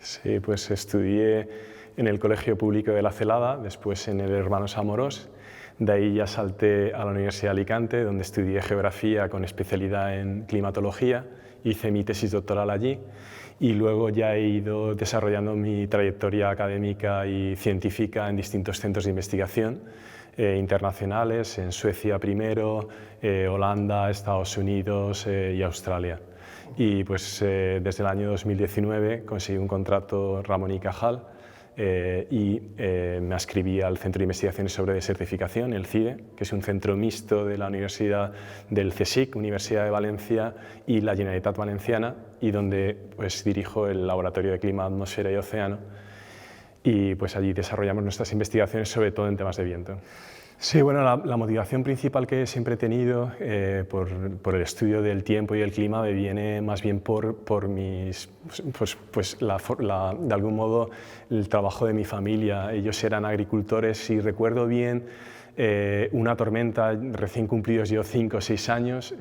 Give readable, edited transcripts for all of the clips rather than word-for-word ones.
Sí, pues estudié en el Colegio Público de la Celada, después en el Hermanos Amorós. De ahí ya salté a la Universidad de Alicante, donde estudié geografía con especialidad en climatología. Hice mi tesis doctoral allí y luego ya he ido desarrollando mi trayectoria académica y científica en distintos centros de investigación internacionales, en Suecia primero, Holanda, Estados Unidos y Australia. Y pues desde el año 2019 conseguí un contrato Ramón y Cajal me adscribí al Centro de Investigaciones sobre Desertificación, el CIDE, que es un centro mixto de la Universidad del CSIC, Universidad de Valencia y la Generalitat Valenciana, y donde pues dirijo el Laboratorio de Clima, Atmósfera y Océano, y pues allí desarrollamos nuestras investigaciones sobre todo en temas de viento. Sí, bueno, la motivación principal que siempre he tenido por el estudio del tiempo y el clima me viene más bien por mis, de algún modo, el trabajo de mi familia. Ellos eran agricultores y recuerdo bien una tormenta, recién cumplidos yo 5 o 6 años,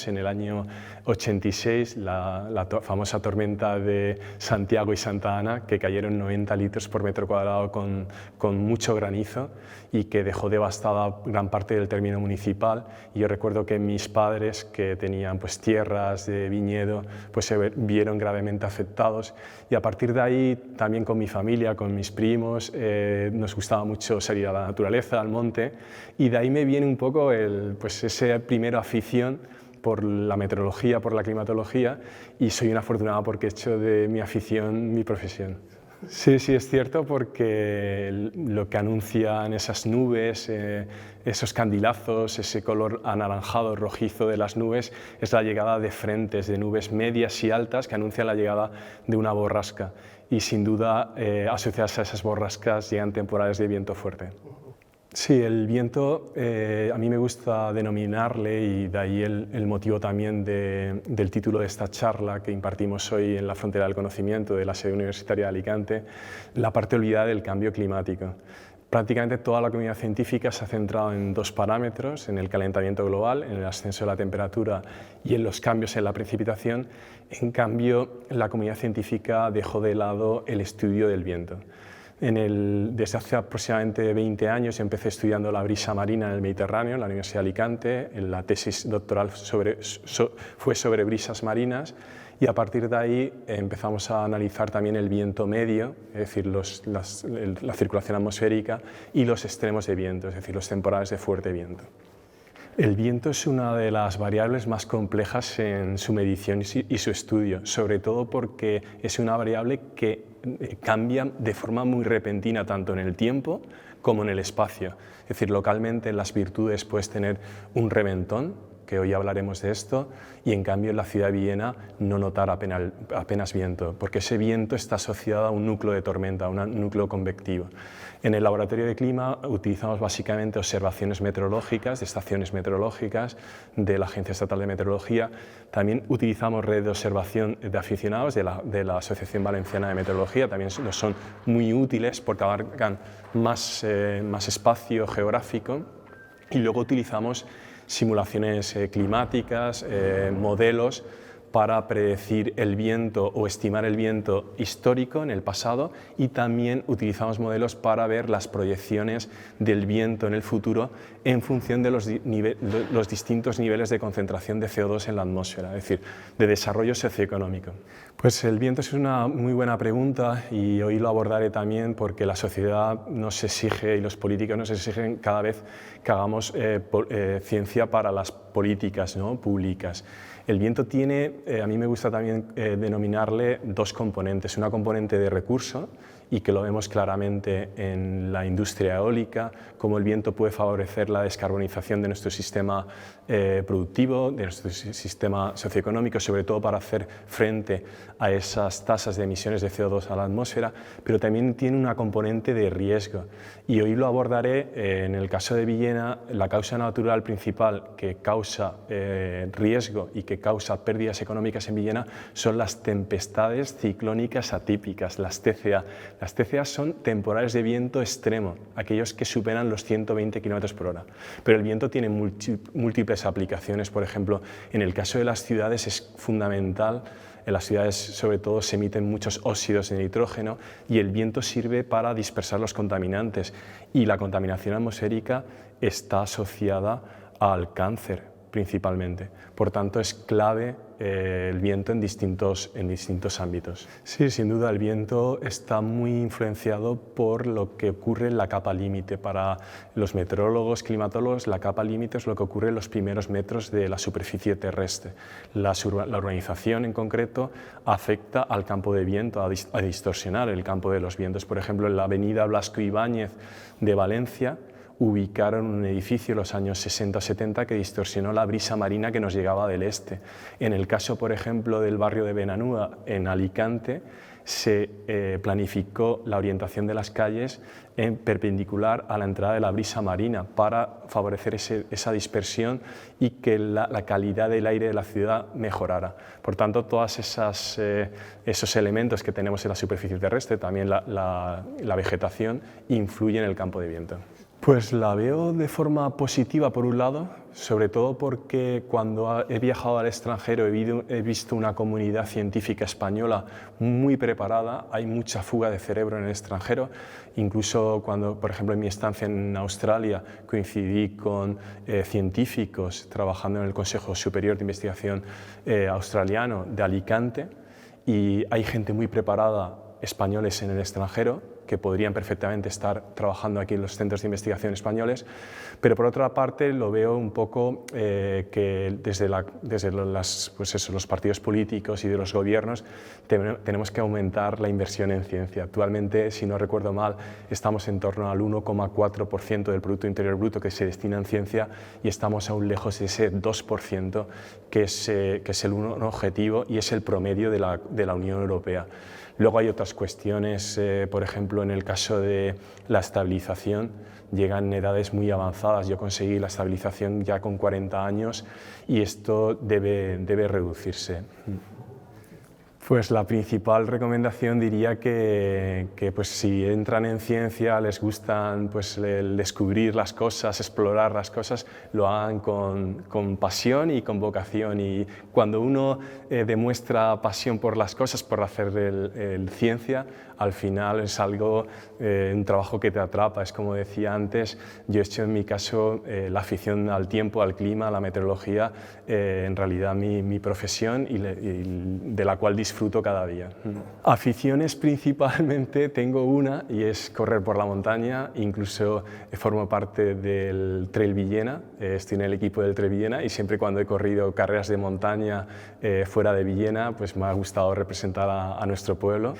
en el año 86, la famosa tormenta de Santiago y Santa Ana, que cayeron 90 litros por metro cuadrado con mucho granizo y que dejó devastada gran parte del término municipal. Y yo recuerdo que mis padres, que tenían pues tierras de viñedo, pues se vieron gravemente afectados, y a partir de ahí también con mi familia, con mis primos, nos gustaba mucho salir a la naturaleza, al monte, y de ahí me viene un poco esa primera afición por la meteorología, por la climatología, y soy un afortunado porque he hecho de mi afición mi profesión. Sí, sí, es cierto, porque lo que anuncian esas nubes, esos candilazos, ese color anaranjado, rojizo de las nubes, es la llegada de frentes, de nubes medias y altas que anuncian la llegada de una borrasca. Y sin duda, asociadas a esas borrascas llegan temporales de viento fuerte. Sí, el viento a mí me gusta denominarle, y de ahí el motivo también del título de esta charla que impartimos hoy en la Frontera del Conocimiento de la sede universitaria de Alicante, la parte olvidada del cambio climático. Prácticamente toda la comunidad científica se ha centrado en 2 parámetros, en el calentamiento global, en el ascenso de la temperatura y en los cambios en la precipitación. En cambio, la comunidad científica dejó de lado el estudio del viento. Desde hace aproximadamente 20 años empecé estudiando la brisa marina en el Mediterráneo, en la Universidad de Alicante. La tesis doctoral fue sobre brisas marinas, y a partir de ahí empezamos a analizar también el viento medio, es decir, la circulación atmosférica, y los extremos de viento, es decir, los temporales de fuerte viento. El viento es una de las variables más complejas en su medición y su estudio, sobre todo porque es una variable que cambia de forma muy repentina tanto en el tiempo como en el espacio. Es decir, localmente en las virtudes puedes tener un reventón, que hoy hablaremos de esto, y en cambio en la ciudad de Villena no notar apenas viento, porque ese viento está asociado a un núcleo de tormenta, a un núcleo convectivo. En el laboratorio de clima utilizamos básicamente observaciones meteorológicas, de estaciones meteorológicas de la Agencia Estatal de Meteorología. También utilizamos redes de observación de aficionados de la Asociación Valenciana de Meteorología, también nos son muy útiles porque abarcan más espacio geográfico. Y luego utilizamos simulaciones climáticas, modelos para predecir el viento o estimar el viento histórico en el pasado, y también utilizamos modelos para ver las proyecciones del viento en el futuro en función de los distintos niveles de concentración de CO2 en la atmósfera, es decir, de desarrollo socioeconómico. Pues el viento es una muy buena pregunta, y hoy lo abordaré también porque la sociedad nos exige y los políticos nos exigen cada vez que hagamos ciencia para las políticas, ¿no?, públicas. El viento tiene, a mí me gusta también denominarle 2 componentes, una componente de recurso, y que lo vemos claramente en la industria eólica, cómo el viento puede favorecer la descarbonización de nuestro sistema productivo, de nuestro sistema socioeconómico, sobre todo para hacer frente a esas tasas de emisiones de CO2 a la atmósfera, pero también tiene una componente de riesgo. Y hoy lo abordaré. En el caso de Villena, la causa natural principal que causa riesgo y que causa pérdidas económicas en Villena son las tempestades ciclónicas atípicas, las TCA. Las TCA son temporales de viento extremo, aquellos que superan los 120 km por hora. Pero el viento tiene múltiples aplicaciones. Por ejemplo, en el caso de las ciudades es fundamental En las ciudades, sobre todo, se emiten muchos óxidos de nitrógeno y el viento sirve para dispersar los contaminantes. Y la contaminación atmosférica está asociada al cáncer, principalmente. Por tanto, es clave el viento en distintos ámbitos. Sí, sin duda, el viento está muy influenciado por lo que ocurre en la capa límite. Para los meteorólogos, climatólogos, la capa límite es lo que ocurre en los primeros metros de la superficie terrestre. La urbanización, en concreto, afecta al campo de viento, a distorsionar el campo de los vientos. Por ejemplo, en la avenida Blasco Ibáñez de Valencia, ubicaron un edificio en los años 60-70 que distorsionó la brisa marina que nos llegaba del este. En el caso, por ejemplo, del barrio de Benanúa, en Alicante, se planificó la orientación de las calles en perpendicular a la entrada de la brisa marina para favorecer esa dispersión y que la calidad del aire de la ciudad mejorara. Por tanto, todos esos elementos que tenemos en la superficie terrestre, también la vegetación, influyen en el campo de viento. Pues la veo de forma positiva, por un lado, sobre todo porque cuando he viajado al extranjero he visto una comunidad científica española muy preparada. Hay mucha fuga de cerebro en el extranjero. Incluso cuando, por ejemplo, en mi estancia en Australia coincidí con científicos trabajando en el Consejo Superior de Investigación australiano de Alicante, y hay gente muy preparada, españoles en el extranjero, que podrían perfectamente estar trabajando aquí en los centros de investigación españoles, pero por otra parte lo veo un poco que desde los partidos políticos y de los gobiernos tenemos que aumentar la inversión en ciencia. Actualmente, si no recuerdo mal, estamos en torno al 1,4% del Producto Interior Bruto que se destina en ciencia y estamos aún lejos de ese 2% que es el objetivo y es el promedio de la Unión Europea. Luego hay otras cuestiones, por ejemplo, en el caso de la estabilización, llegan en edades muy avanzadas. Yo conseguí la estabilización ya con 40 años y esto debe reducirse. Pues la principal recomendación diría que pues si entran en ciencia, les gustan pues el descubrir las cosas, explorar las cosas, lo hagan con pasión y con vocación. Y cuando uno demuestra pasión por las cosas, por hacer ciencia, al final es algo, un trabajo que te atrapa. Es como decía antes, yo he hecho en mi caso la afición al tiempo, al clima, a la meteorología, en realidad mi profesión y de la cual disfruto cada día. Aficiones principalmente tengo una y es correr por la montaña. Incluso formo parte del Trail Villena, estoy en el equipo del Trail Villena y siempre cuando he corrido carreras de montaña fuera de Villena, pues me ha gustado representar a nuestro pueblo.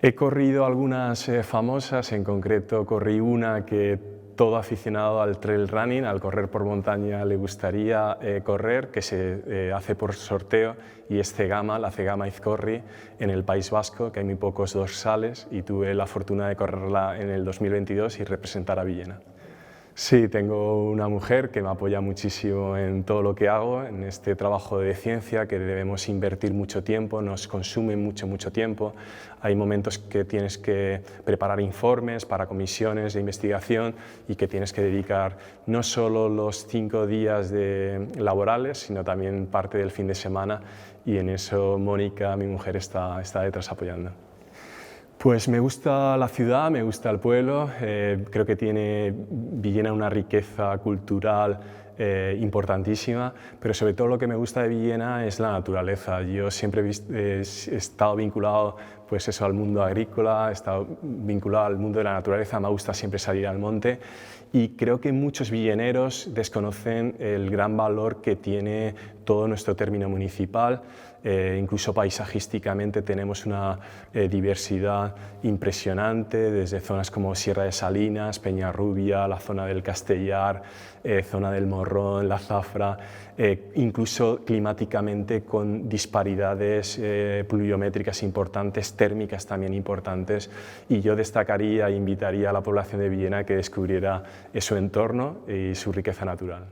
He corrido algunas famosas, en concreto corrí una que todo aficionado al trail running, al correr por montaña, le gustaría correr, que se hace por sorteo, y es Cegama, la Cegama Izkorri, en el País Vasco, que hay muy pocos dorsales, y tuve la fortuna de correrla en el 2022 y representar a Villena. Sí, tengo una mujer que me apoya muchísimo en todo lo que hago, en este trabajo de ciencia que debemos invertir mucho tiempo, nos consume mucho tiempo. Hay momentos que tienes que preparar informes para comisiones de investigación y que tienes que dedicar no solo los 5 días laborales, sino también parte del fin de semana, y en eso Mónica, mi mujer, está detrás apoyando. Pues me gusta la ciudad, me gusta el pueblo, creo que tiene Villena una riqueza cultural importantísima, pero sobre todo lo que me gusta de Villena es la naturaleza. Yo siempre he estado vinculado pues eso, al mundo agrícola, he estado vinculado al mundo de la naturaleza, me gusta siempre salir al monte y creo que muchos villeneros desconocen el gran valor que tiene todo nuestro término municipal. Incluso paisajísticamente tenemos una diversidad impresionante, desde zonas como Sierra de Salinas, Peñarrubia, la zona del Castellar, zona del Morrón, la Zafra, incluso climáticamente con disparidades pluviométricas importantes, térmicas también importantes, y yo destacaría e invitaría a la población de Villena a que descubriera su entorno y su riqueza natural.